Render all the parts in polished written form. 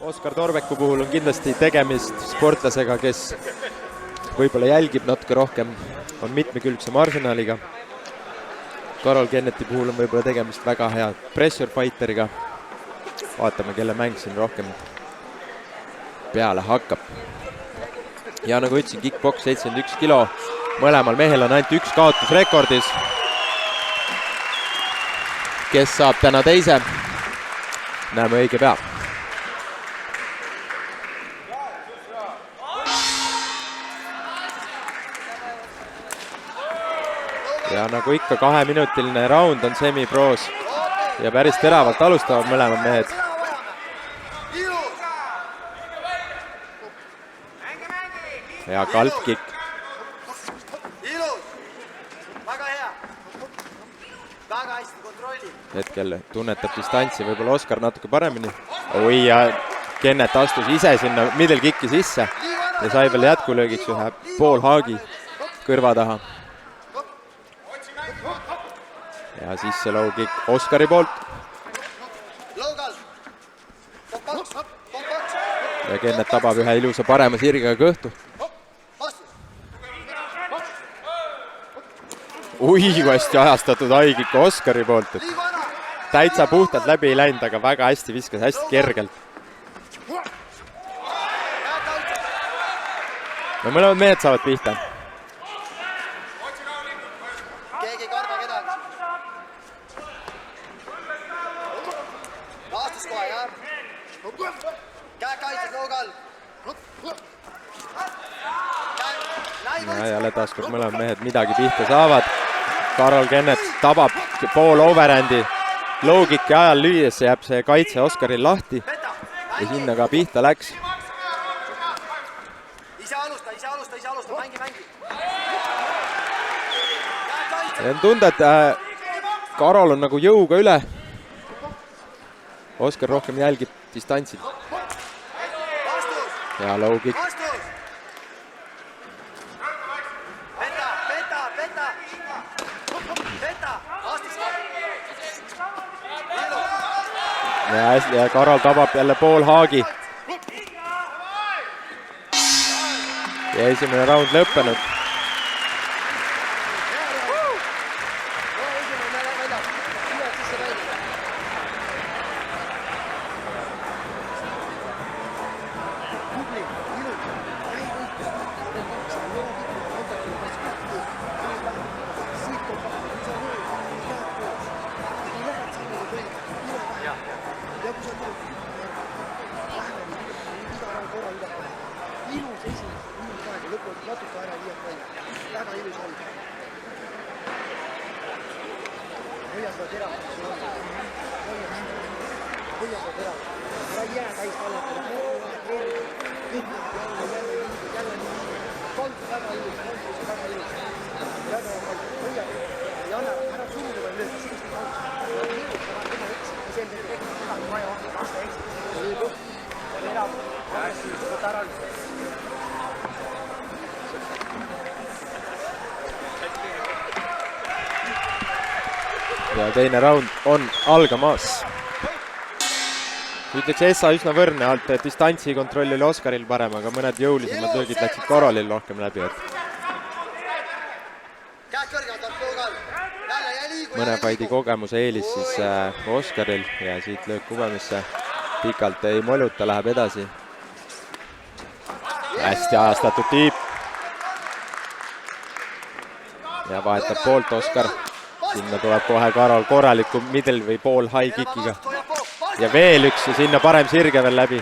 Oskar Torbeku puhul on kindlasti tegemist sportlasega, kes võib-olla jälgib natuke rohkem, on mitmekülgsem arsenaliga. Karol Kenneti puhul on võib-olla tegemist väga hea pressure fighteriga. Vaatame, kelle mäng siin rohkem peale hakkab. Ja nagu ütlesin, kickbox 71 kilo. Mõlemal mehel on ainult üks kaotus rekordis. Kes saab täna teise? Näeme õige pea. Ja nagu ikka 2-minutiline raund on semi-proos ja päris teravalt alustavad mõlemad mehed. Ja kalpkikk. Hetkel tunnetab distantsi võib-olla Oskar natuke paremini. Oi, ja Kennet astus ise sinna middle kicki sisse ja sai veel jätkulöögiks ühe poolhaagi kõrva taha. Ja sisse low kick Oskari poolt. Ja Kennet tabab ühe ilusa parema sirgega kõhtu. Ui, kui hästi ajastatud haigik Oskari poolt. Täitsa puhtalt läbi ei läinud, aga väga hästi viskas, hästi kergelt. No mõlemad mehed saavad pihta. Keegi ei karda kedagi. Vastus kohe, jah. Käed kaitses loogal. Ja jälle taaskord mõlemad mehed midagi pihta saavad. Karol Kennet tabab pool overhandi. Low-kicki ajal lüües jääb see kaitse Oskaril lahti ja sinna ka pihta läks. Ise alusta, mängi. Ja on tunda, et Karol on nagu jõuga üle. Oskar rohkem jälgib distantsid. Ja low-kick. Ja Karol tabab jälle pool haagi. Ja esimene round lõppenud. Ja teine round on algamas. Ütleks Essa üsna võrne alt, distantsi kontroll oli Oskaril parem, aga mõned jõulisemad löögid läksid Karolil rohkem läbi. Mõne faidi kogemuse eelis siis Oskaril ja siit löök kubemisse. Pikalt ei moluta, läheb edasi. Hästi ajastatud tiip. Ja vahetab poolt Oskar. Sinna tuleb kohe Karol korraliku middle või pool high kickiga. Ja veel üks ja sinna parem sirge veel läbi.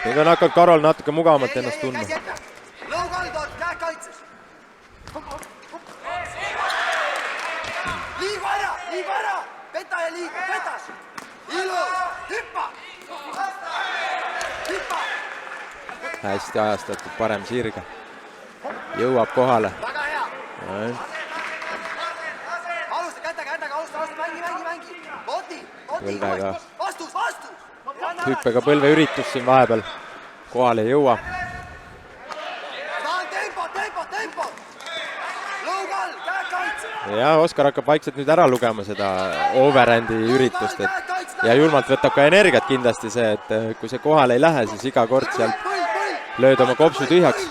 Nüüd on hakanud Karol natuke mugavamalt ennast tundma. Liigu ära! Peta ja liigu! Petas! Ilus! Hüppa! Hüppa! Hästi ajastatud parem sirge. Jõuab kohale. Väga hea! Põlvega. Vastus! Hüppega põlve üritus siin vahepeal. Kohale ei jõua. Tempo! Lõugal, käed kaitse! Ja Oskar hakkab vaikselt nüüd ära lugema seda overhandi üritust. ja julmalt võtab ka energiat kindlasti see, et kui see kohale ei lähe, siis iga kord sealt lööd oma kopsu tühjaks.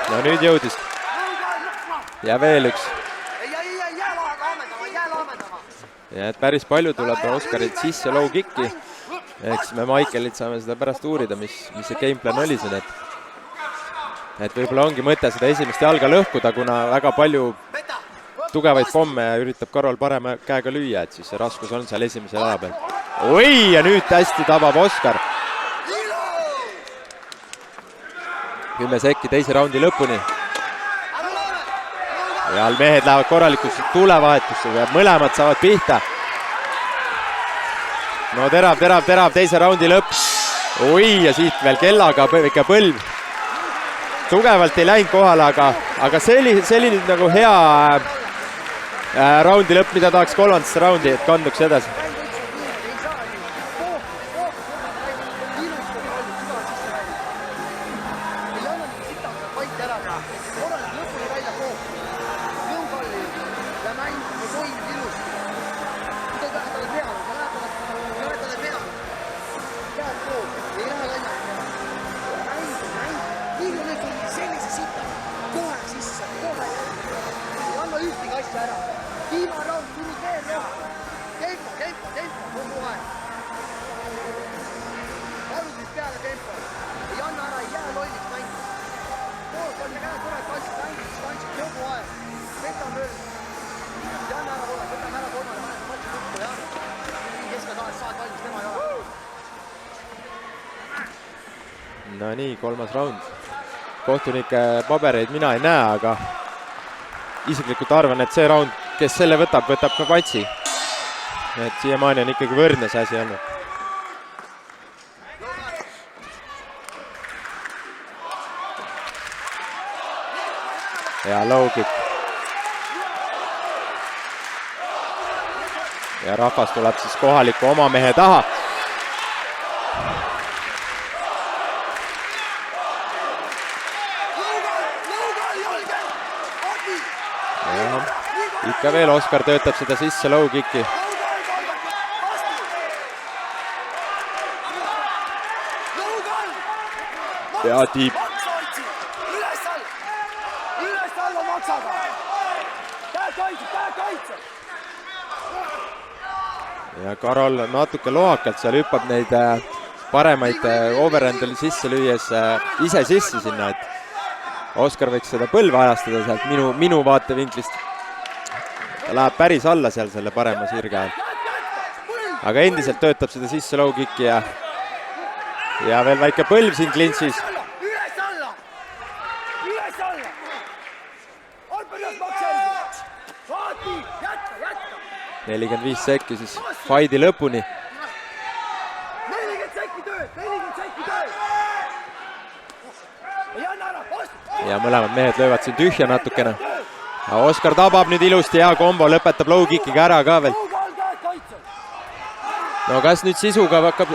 No nüüd jõudis. Ja veel üks. Ja et päris palju tuleb Oskarilt sisse low kicki. Eks me Michaelilt saame seda pärast uurida, mis see gameplan oli siin, et võib-olla ongi mõte seda esimest jalga lõhkuda, kuna väga palju tugevaid pomme üritab Karol parema käega lüüa, et siis see raskus on seal esimese jala peal. Oi, ja nüüd hästi tabab Oskar. 10 sekki teise raundi lõpuni. Ja mehed lähevad korralikult tulevahetusse ja mõlemad saavad pihta. No terav, teise raundi lõpp. Oi, ja siit veel kellaga ikka põlv. Tugevalt ei läinud kohale, aga see oli nagu hea raundi lõpp, mida tahaks kolmandasse raundi, et kanduks edasi. No nii, kolmas raund. Kohtunike pabereid mina ei näe, aga isiklikult arvan, et see raund, kes selle võtab ka patsi. Et siiamaani on ikkagi võrdne see asi olnud. Ja low kick. Ja rahvas tuleb siis kohaliku oma mehe taha. Ikka veel Oskar töötab seda sisse low kicki. Ja tiip. Üles alla maksaga. Käe kaitse. Ja Karol natuke lohakalt seal hüppab neid paremaid overhandli sisse lüües ise sisse sinna, et Oskar võiks seda põlva ajastada sealt minu vaatevinklist. Ta läheb päris alla seal selle parema sirge all. Aga endiselt töötab seda sisse low kicki ja veel väike põlv siin klintsis. Üles alla. 45 sekki siis faidi lõpuni. 40 sekki tööd. Ja mõlemad mehed löövad siin tühja natukene. Oskar tabab nüüd ilusti, hea kombo, lõpetab low kickiga ära ka veel. No kas nüüd sisuga hakkab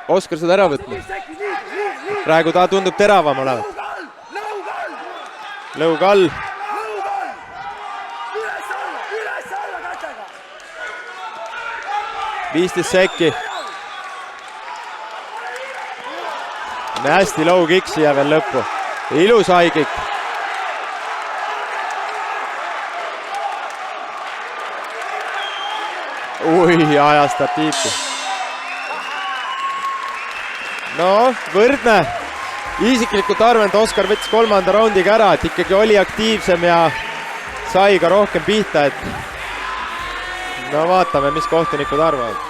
Oskar seda ära võtma? Praegu ta tundub teravam olevat. Lõu kall. Üles alla kätega. 15 sekki. Hästi low kick siia veel lõppu. Ilus high kick. Ui, ajastab tiipi. No, võrdne. Isiklikult arvan, et Oskar võttis kolmanda raundiga ära, et ikkagi oli aktiivsem ja sai ka rohkem pihta, et no vaatame, mis kohtunikud arvavad.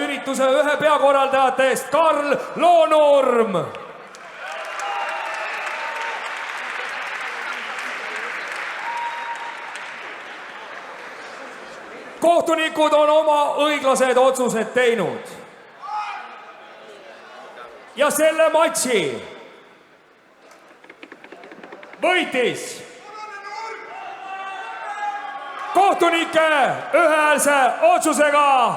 Ürituse ühe peakorraldajatest Karl Loonurm. kohtunikud on oma õiglased otsused teinud. Ja selle matši võitis kohtunike ühehäälse otsusega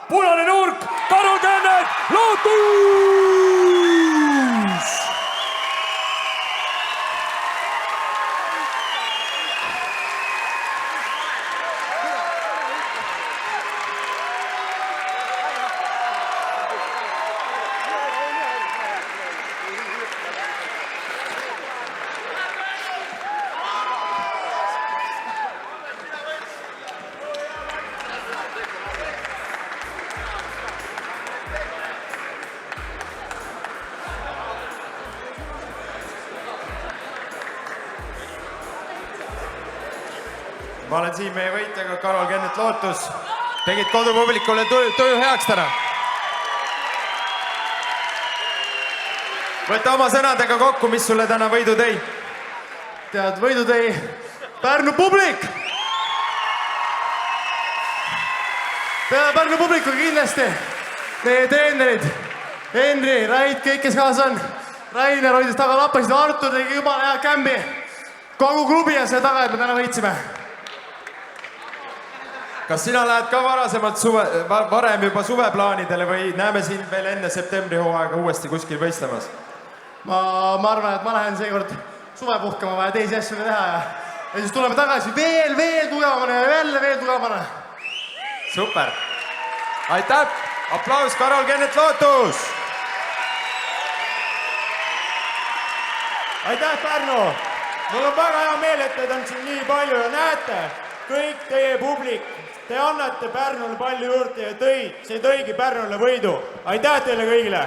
punane nurk Karol Kennet Lootus! Ma olen siin meie võitjaga Karol Kennet Lootus. Tegid kodupublikule tuju heaks täna. Võta oma sõnadega kokku, mis sulle täna võidu tõi. Tead, võidu tõi Pärnu publik. Peale Pärnu publiku kindlasti meie treenerid, Henri, Rait, kõik, kes kaasa on. Rainer hoidis taga lappasid, Artur tegi jumala hea kämbi. Kogu klubi on selle taga, et me täna võitsime. Kas sina lähed ka varem juba suveplaanidele või näeme sind veel enne septembri hooaega uuesti kuskil võistlemas? Ma arvan, et ma lähen seekord suve puhkama vaja teisi asju teha ja siis tuleme tagasi veel tugevamana ja jälle veel tugevamana. Super! Aitäh! Aplaus Karol Kennet Lootus! Aitäh, Pärnu! Mul on väga hea meel, et teid on siin nii palju ja näete, kõik teie publik, te annate Pärnule palju juurde ja see tõigi Pärnule võidu. Aitäh teile kõigile!